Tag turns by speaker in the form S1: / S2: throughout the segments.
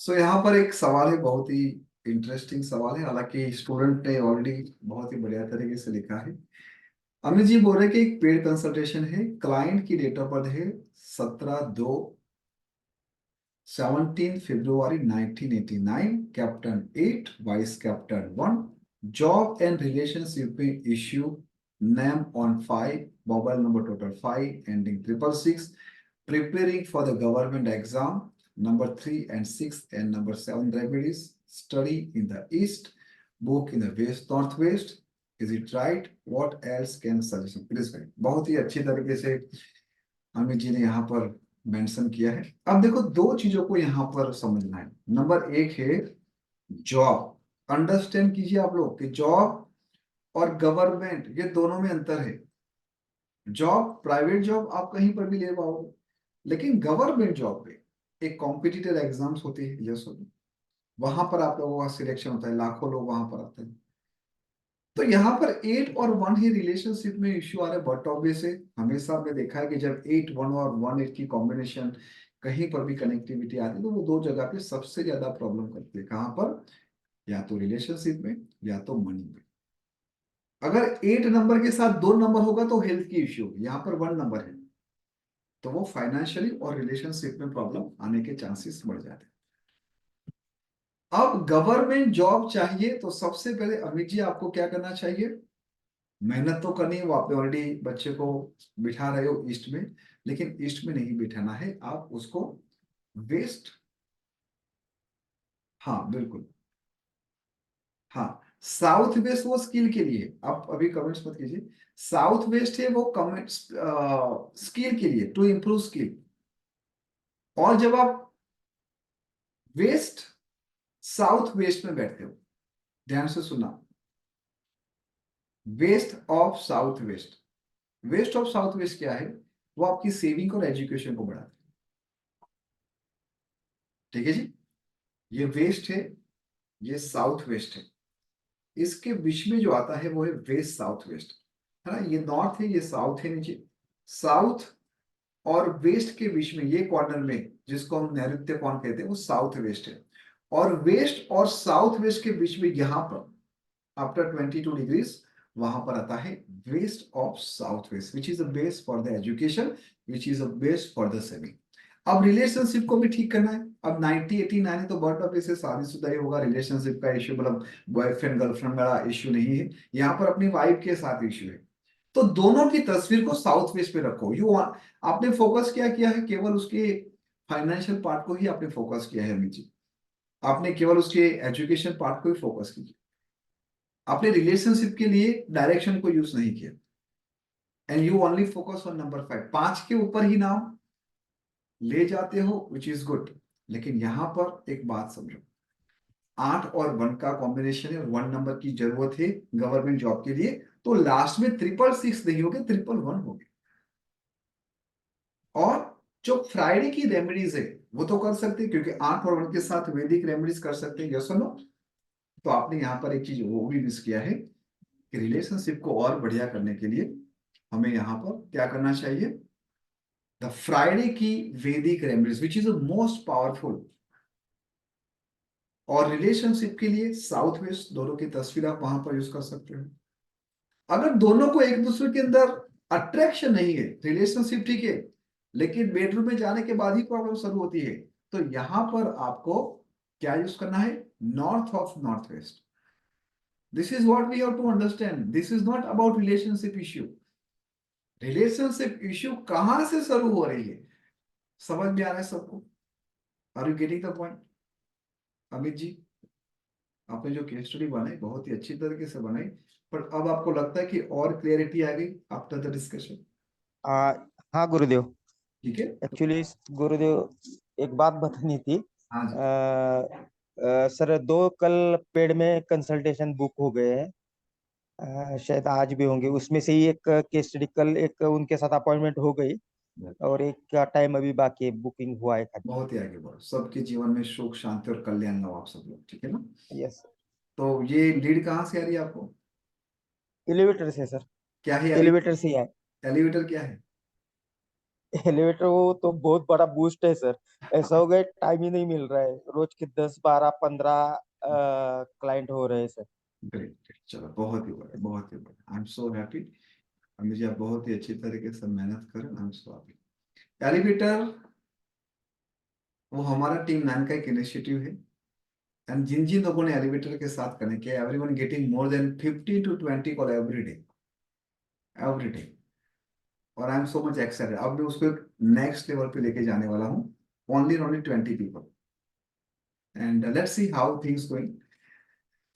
S1: सो यहाँ पर एक सवाल है, बहुत ही इंटरेस्टिंग सवाल है। हालांकि स्टूडेंट ने ऑलरेडी बहुत ही बढ़िया तरीके से लिखा है। अमित जी बोल रहे हैं कि एक पेड कंसल्टेशन है, क्लाइंट की डेट ऑफ बर्थ है 17 फरवरी 1989, captain 8, vice captain 1, job and relationship में issue, name on 5, mobile number total 5, ending 666, preparing for the government exam, number 3 and 6 and number 7 remedies, study in the east, book in the west northwest. Is it right? What else can suggestion? It is right. बहुत ही अच्छी तरीके से अमित जी ने यहाँ पर mention किया है। अब देखो, दो चीजों को यहाँ पर समझना है। नंबर एक है जॉब। अंडरस्टैंड कीजिए आप लोग कि जॉब और गवर्नमेंट, ये दोनों में अंतर है। जॉब, प्राइवेट जॉब आप कहीं पर भी ले पाओगे, लेकिन गवर्नमेंट जॉब पे एक कॉम्पिटिटिव एग्जाम्स होती है, यस हो, वहां पर आप लोगों का सिलेक्शन होता है, लाखों लोग वहां पर आते हैं। तो यहाँ पर 8 और 1 ही रिलेशनशिप में इश्यू आ रहा है। बट ऑब्वियस है, हमेशा हमने देखा है कि जब 8 1 और 1 8 की कॉम्बिनेशन कहीं पर भी कनेक्टिविटी आती है तो वो दो जगह पे सबसे ज्यादा प्रॉब्लम करती है। कहाँ पर? या तो रिलेशनशिप में, या तो मनी में। अगर 8 नंबर के साथ 2 नंबर होगा तो हेल्थ की इश्यू होगी। यहाँ पर 1 नंबर है तो वो फाइनेंशियली और रिलेशनशिप में प्रॉब्लम आने के चांसेस बढ़ जाते हैं। अब गवर्नमेंट जॉब चाहिए तो सबसे पहले अमित जी आपको क्या करना चाहिए? मेहनत तो करनी है, वो आपने ऑलरेडी बच्चे को बिठा रहे हो ईस्ट में, लेकिन ईस्ट में नहीं बिठाना है, आप उसको वेस्ट। हाँ बिल्कुल। हाँ, साउथ वेस्ट वो स्किल के लिए, आप अभी कमेंट्स मत कीजिए। साउथ वेस्ट है वो कमेंट्स स्किल के लिए, टू इंप्रूव स्किल। और जब आप वेस्ट साउथ वेस्ट में बैठते हो, ध्यान से सुना, west of south west, west of south west क्या है? वो आपकी सेविंग और एजुकेशन को बढ़ाता है। ठीक है जी, ये वेस्ट है, ये साउथ वेस्ट है। इसके बीच में जो आता है वो है वेस्ट साउथ वेस्ट, है ना? ये नॉर्थ है, ये साउथ है नीचे। साउथ और वेस्ट के बीच में ये कॉर्नर में, जिसको हम नैऋत्य कोण कहते हैं, वो साउथ वेस्ट है। और वेस्ट और साउथ वेस्ट के बीच में यहां पर आफ्टर 22 डिग्रीज, वहां पर आता है west of south west, which is a base for the education, which is a base for the saving. अब रिलेशनशिप को भी ठीक करना है। अब 90 89 है तो बर्थ ऑफ से शादीशुदा ही होगा। रिलेशनशिप का इश्यू मतलब बॉयफ्रेंड गर्लफ्रेंड का इश्यू नहीं है, यहाँ पर अपनी वाइफ के साथ इश्यू है। तो दोनों की तस्वीर को साउथ वेस्ट पे रखो। यू आपने फोकस क्या किया है? केवल उसके फाइनेंशियल पार्ट को ही आपने फोकस किया है अमित जी। आपने केवल उसके एजुकेशन पार्ट को ही फोकस किया, आपने रिलेशनशिप के लिए डायरेक्शन को यूज नहीं किया। And you only focus on number 5, 5 के ऊपर ही नाम ले जाते हो, विच इज गुड। लेकिन यहां पर एक बात समझो, 8 और 1 का कॉम्बिनेशन है और 1 नंबर की जरूरत है गवर्नमेंट जॉब के लिए, तो लास्ट में 666 नहीं हो गए, 111 हो गए। और जो फ्राइडे की रेमेडीज है वो तो कर सकते हैं, क्योंकि 8 और 1 के साथ वैदिक रेमेडीज कर सकते हैं, यस और नो? तो आपने यहाँ पर एक चीज वो भी मिस किया है कि रिलेशनशिप को और बढ़िया करने के लिए हमें यहाँ पर क्या करना चाहिए? द फ्राइडे की वैदिक remedies, which is the most powerful. और रिलेशनशिप के लिए साउथ वेस्ट दोनों की तस्वीर आप वहां पर यूज कर सकते हो। अगर दोनों को एक दूसरे के अंदर अट्रैक्शन नहीं है, रिलेशनशिप ठीक है, लेकिन बेडरूम में जाने के बाद ही प्रॉब्लम शुरू होती है, तो यहां पर आपको क्या यूज करना है? North of north west. This is what we have to understand. This is not about relationship issue. Relationship issue कहां से शुरू हो रही है? समझ में आ रहा है सबको? Are you getting the point? Amit ji, आपने जो केस स्टडी बनाई बहुत ही अच्छी तरीके से बनाई, पर अब आपको लगता है कि और क्लियरिटी आ गई आफ्टर द डिस्कशन?
S2: आ, हाँ गुरुदेव।
S1: ठीक है तो,
S2: एक्चुअली गुरुदेव एक बात बतानी थी।
S1: हाँ जी।
S2: सर, दो कल पेड में कंसल्टेशन बुक हो गए हैं। शायद आज भी होंगे। उसमें से ही एक केस स्टडी कल एक उनके साथ अपॉइंटमेंट हो गई, और एक का टाइम अभी बाकी है, बुकिंग हुआ है खाली।
S1: बहुत ही आगे बढ़ो, सबके जीवन में सुख शांति और कल्याण लो आप सब लोग, ठीक है ना?
S2: यस।
S1: तो ये लीड कहाँ से आ रही है आपको?
S2: एलिवेटर से सर।
S1: क्या है
S2: एलिवेटर से ही है।
S1: एलिवेटर क्या है?
S2: एलिवेटर वो तो बहुत बड़ा बूस्ट है सर। ऐसा हो गया टाइम ही नहीं मिल रहा है, रोज के 10 12 15 क्लाइंट हो रहे हैं सर।
S1: ग्रेट, चलो बहुत ही बड़ा, बहुत ही बड़ा। आई एम सो हैप्पी। मुझे आप बहुत ही अच्छी तरीके से मेहनत करें। आई एम सो हैप्पी। एलिवेटर वो हमारा टीम 9 का एक इनिशिएटिव है। एंड जिन जिन लोगों ने एलिवेटर के साथ कनेक्ट किया, everyone getting more than 15 to 20 call every day, every day. और I am so much excited. अब मैं उसको नेक्स्ट लेवल पे लेके जाने वाला हूँ। Only 20 people, and let's see how things going.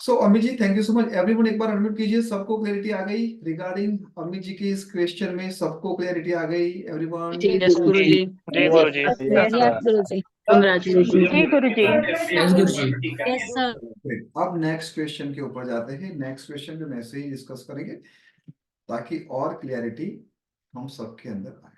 S1: So Amit ji, thank you so much. Everyone एक बार अनम्यूट कीजिए। सबको क्लैरिटी आ गई रिगार्डिंग अमित जी की इस क्वेश्चन में? सबको क्लैरिटी आ गई एवरीवन?
S3: यस गुरु जी।
S4: जय गुरु जी।
S2: यस
S3: यस गुरु जी, कंग्रेचुलेशन।
S4: जय गुरु ji.
S3: Yes Guru ji. Yes sir.
S1: अब नेक्स्ट क्वेश्चन के ऊपर जाते हैं। नेक्स्ट क्वेश्चन पे मैं से ही डिस्कस करेंगे ताकि और क्लियरिटी हम सबके अंदर आए।